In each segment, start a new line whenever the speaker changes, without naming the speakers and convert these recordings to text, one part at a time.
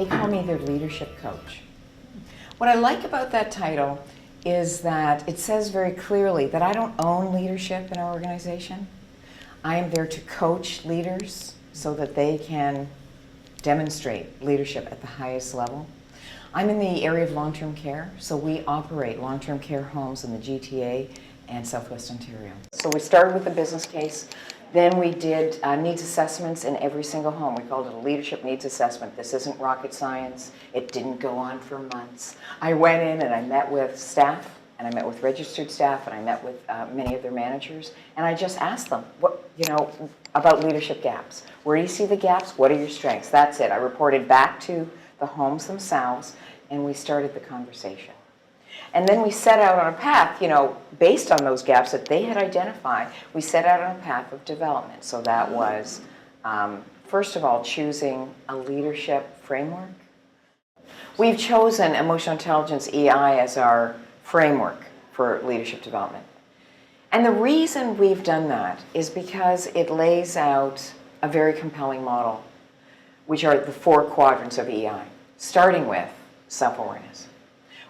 They call me their leadership coach. What I like about that title is that it says very clearly that I don't own leadership in our organization. I am there to coach leaders so that they can demonstrate leadership at the highest level. I'm in the area of long-term care, so we operate long-term care homes in the GTA and Southwest Ontario. So we started with the business case. Then we did needs assessments in every single home. We called it a leadership needs assessment. This isn't rocket science. It didn't go on for months. I went in and I met with staff, and I met with registered staff, and I met with many of their managers, and I just asked them, about leadership gaps. Where do you see the gaps? What are your strengths? That's it. I reported back to the homes themselves, and we started the conversation. And then we set out on a path, based on those gaps that they had identified, we set out on a path of development. So that was, first of all, choosing a leadership framework. We've chosen emotional intelligence EI as our framework for leadership development. And the reason we've done that is because it lays out a very compelling model, which are the 4 quadrants of EI, starting with self-awareness.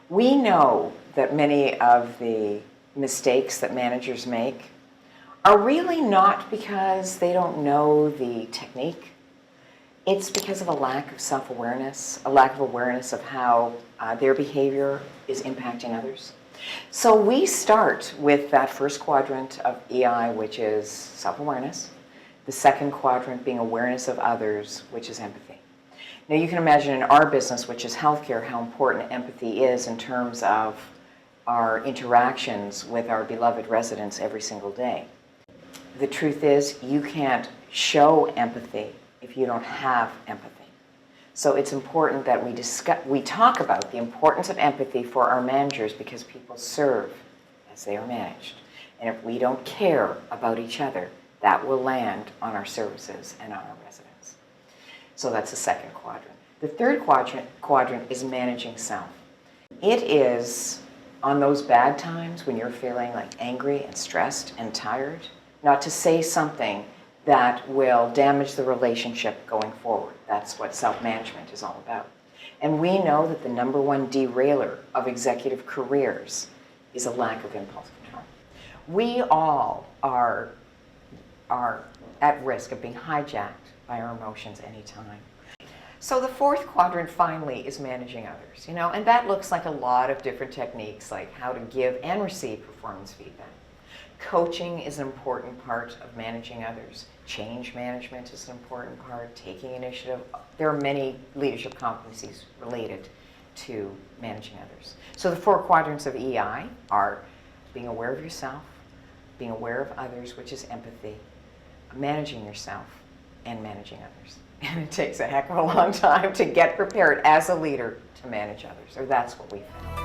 We know that many of the mistakes that managers make are really not because they don't know the technique. It's because of a lack of self-awareness, a lack of awareness of how their behavior is impacting others. So we start with that first quadrant of EI, which is self-awareness. The second quadrant being awareness of others, which is empathy. Now you can imagine in our business, which is healthcare, how important empathy is in terms of our interactions with our beloved residents every single day. The truth is, you can't show empathy if you don't have empathy. So it's important that we talk about the importance of empathy for our managers, because people serve as they are managed. And if we don't care about each other, that will land on our services and on our residents. So that's the second quadrant. The third quadrant is managing self. It is on those bad times when you're feeling like angry and stressed and tired, not to say something that will damage the relationship going forward. That's what self-management is all about. And we know that the #1 derailer of executive careers is a lack of impulse control. We all are at risk of being hijacked by our emotions anytime. So the fourth quadrant finally is managing others, and that looks like a lot of different techniques, like how to give and receive performance feedback. Coaching is an important part of managing others. Change management is an important part, taking initiative. There are many leadership competencies related to managing others. So the 4 quadrants of EI are being aware of yourself, being aware of others, which is empathy, managing yourself, and managing others. And it takes a heck of a long time to get prepared as a leader to manage others, or that's what we found.